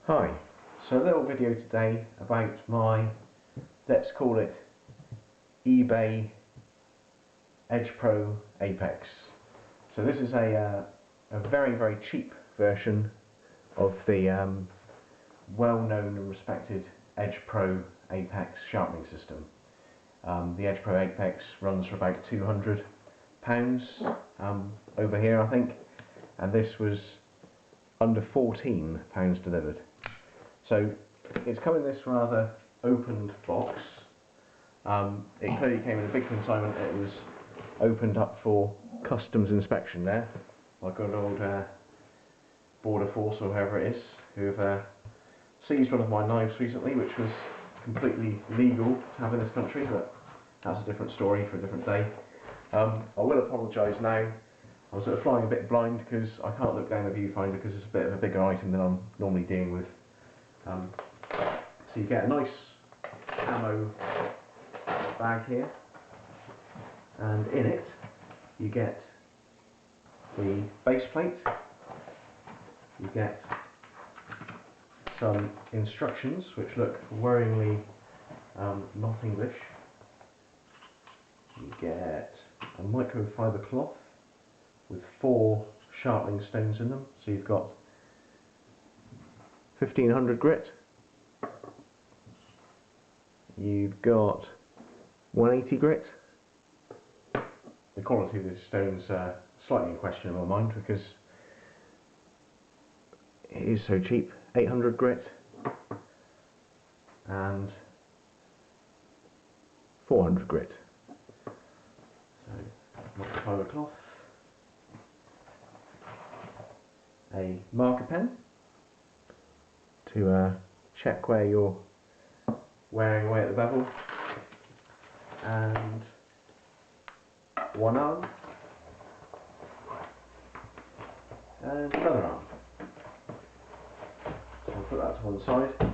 Hi, so a little video today about my, let's call it eBay EdgePro Apex. So this is a very cheap version of the well-known and respected EdgePro Apex sharpening system. The EdgePro Apex runs for about £200 over here, I think, and this was under £14 delivered. So it's come in this rather opened box. It clearly came in a big consignment. It was opened up for customs inspection there. My good old border force, or whoever it is, who have seized one of my knives recently, which was completely legal to have in this country, but that's a different story for a different day. I will apologise now. I'm sort of flying a bit blind because I can't look down the viewfinder because it's a bit of a bigger item than I'm normally dealing with. So you get a nice camo bag here, and in it you get the base plate, you get some instructions which look worryingly not English, you get a microfiber cloth with 4 sharpening stones in them, so you've got 1500 grit, you've got 180 grit. The quality of the stones slightly in question in my mind because it is so cheap. 800 grit and 400 grit. So microfiber cloth, a marker pen to check where you're wearing away at the bevel, and one arm and another arm. So I'll put that to one side.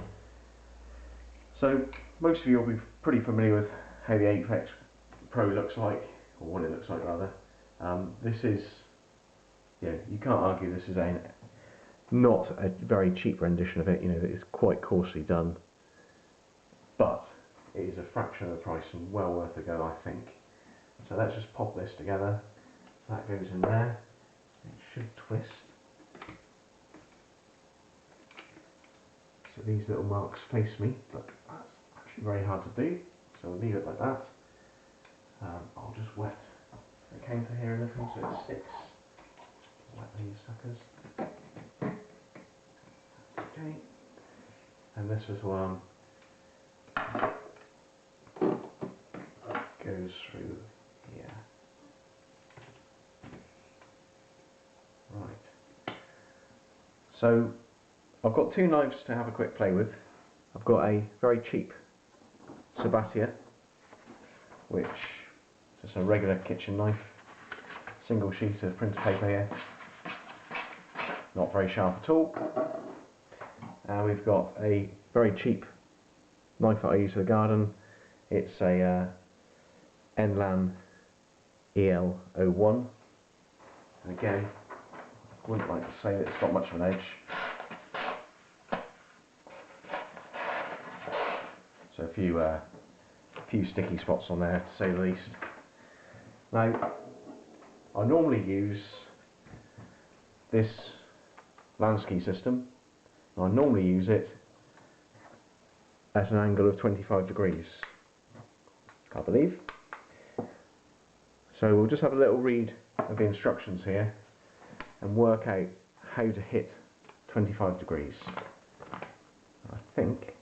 So most of you will be pretty familiar with how the Apex Pro looks like, or what it looks like rather. This is, you can't argue this is not a very cheap rendition of it. It's quite coarsely done, but it is a fraction of the price and well worth a go, I think. So let's just pop this together. That goes in there. It should twist. So these little marks face me, but that's actually very hard to do. So we'll leave it like that. I'll just wet the counter here a little so it sticks. Wet these suckers. Okay, and this little arm goes through here. Right. So I've got 2 knives to have a quick play with. I've got a very cheap Sabatier, which is just a regular kitchen knife, single sheet of printer paper here, not very sharp at all. And we've got a very cheap knife that I use for the garden. It's a Enlan EL01, and again, I wouldn't like to say that it's got much of an edge. So a few sticky spots on there, to say the least. Now, I normally use this Lansky system. I normally use it at an angle of 25 degrees, I believe. So we'll just have a little read of the instructions here and work out how to hit 25 degrees. I think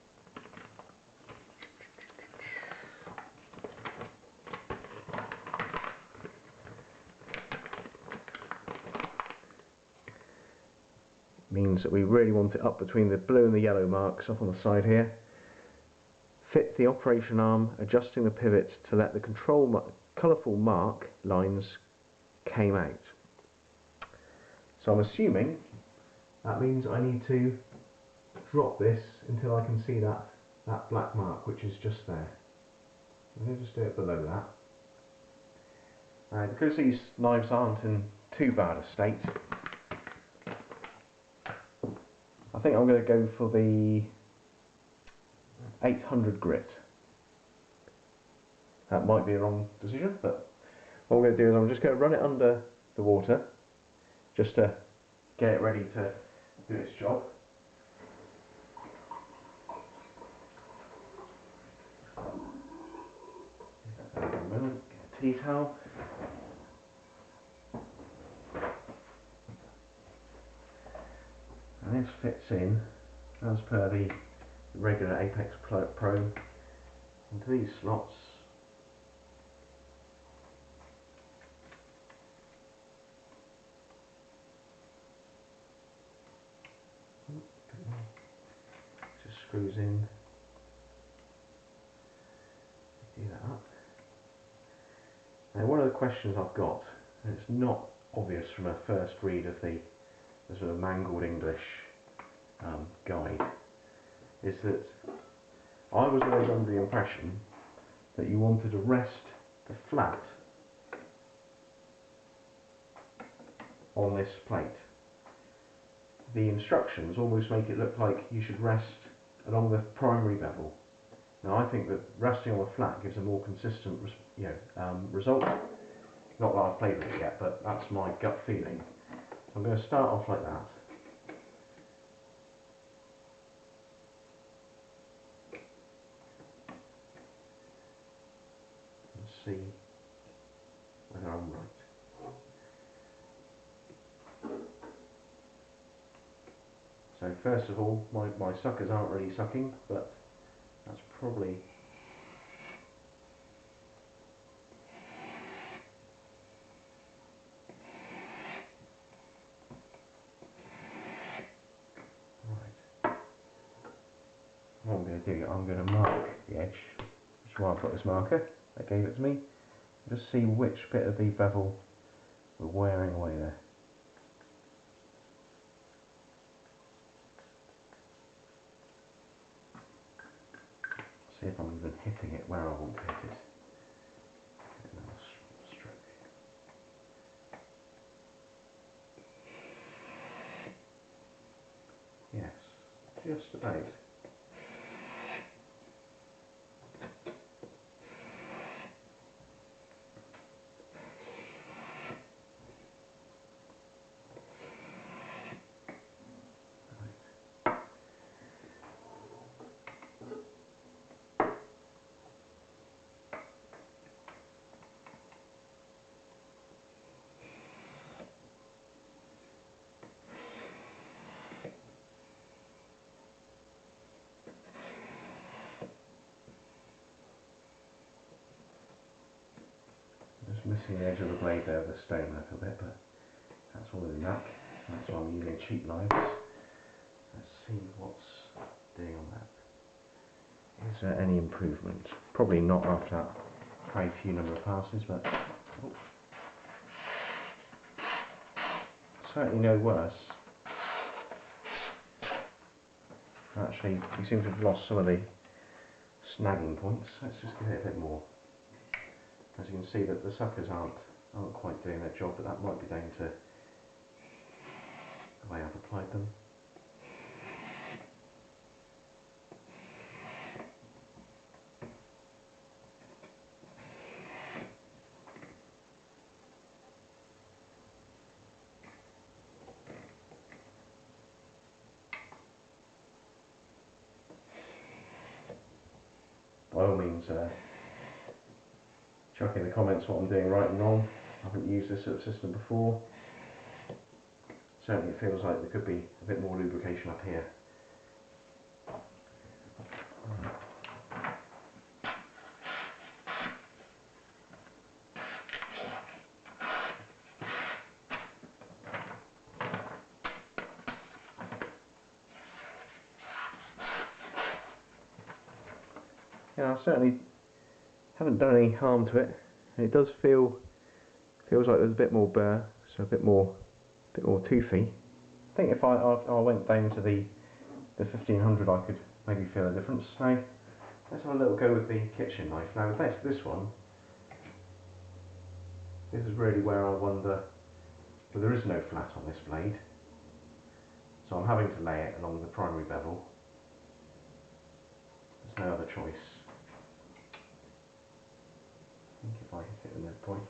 means that we really want it up between the blue and the yellow marks up on the side here. Fit the operation arm, adjusting the pivot to let the colourful mark lines came out. So I'm assuming that means I need to drop this until I can see that black mark, which is just there. I'm going to just do it below that. Now, because these knives aren't in too bad a state, I think I'm going to go for the 800 grit. That might be a wrong decision, but what I'm going to do is I'm just going to run it under the water just to get it ready to do its job. Give that a moment, get a tea towel. And this fits in as per the regular EdgePro into these slots. Just screws in. Do that up. Now, one of the questions I've got, and it's not obvious from a first read of the sort of mangled English guide, is that I was always under the impression that you wanted to rest the flat on this plate. The instructions almost make it look like you should rest along the primary bevel. Now I think that resting on the flat gives a more consistent result. Not that I've played with it yet, but that's my gut feeling. So I'm going to start off like that. And see whether I'm right. So first of all, my suckers aren't really sucking, but that's probably right. What I'm going to do, I'm going to mark the edge, which is why I've got this marker. They gave it to me. Just see which bit of the bevel we're wearing away there. See if I'm even hitting it where I want to hit it. Another stroke. Yes, just about. Just missing the edge of the blade there with the stone a little bit, but that's all in luck. That's why I'm using cheap knives. Let's see what's doing on that. Is there any improvement? Probably not after that very few number of passes, but certainly no worse. Actually, we seem to have lost some of the snagging points. Let's just give it a bit more. As you can see, that the suckers aren't quite doing their job, but that might be down to the way I've applied them. By all means, chuck in the comments what I'm doing right and wrong. I haven't used this sort of system before. Certainly it feels like there could be a bit more lubrication up here. Yeah, I certainly haven't done any harm to it. It does feels like there's a bit more burr, so a bit more toothy. I think if I went down to the 1500, I could maybe feel a difference. Now, let's have a little go with the kitchen knife. Now, this one, this is really where I wonder, well, there is no flat on this blade, So I'm having to lay it along the primary bevel. There's no other choice. I think if I hit the midpoint.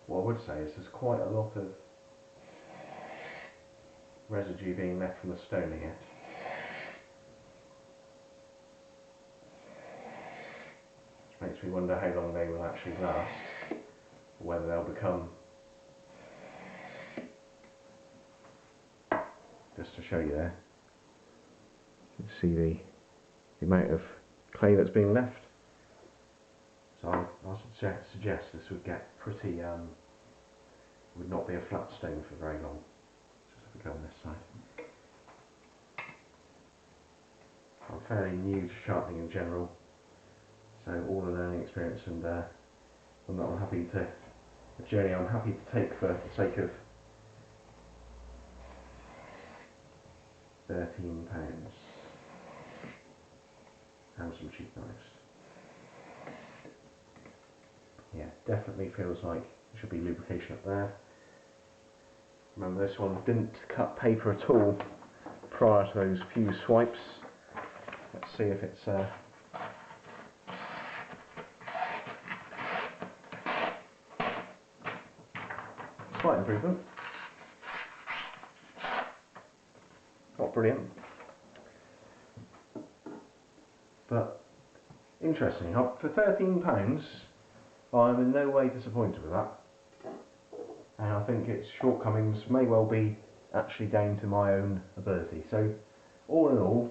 What I would say is there's quite a lot of residue being left from the stone here. Which makes me wonder how long they will actually last, or whether they'll become, just to show you there, you can see the amount of clay that's being left. So I suggest this would get pretty, would not be a flat stone for very long. Just have to go on this side. I'm fairly new to sharpening in general, so all a learning experience, and a journey I'm happy to take for the sake of £13 and some cheap knives. Yeah, definitely feels like there should be lubrication up there. Remember, this one didn't cut paper at all prior to those few swipes. Let's see if it's slight improvement. Not brilliant, but interesting. For £13, I'm in no way disappointed with that, and I think its shortcomings may well be actually down to my own ability. So all in all,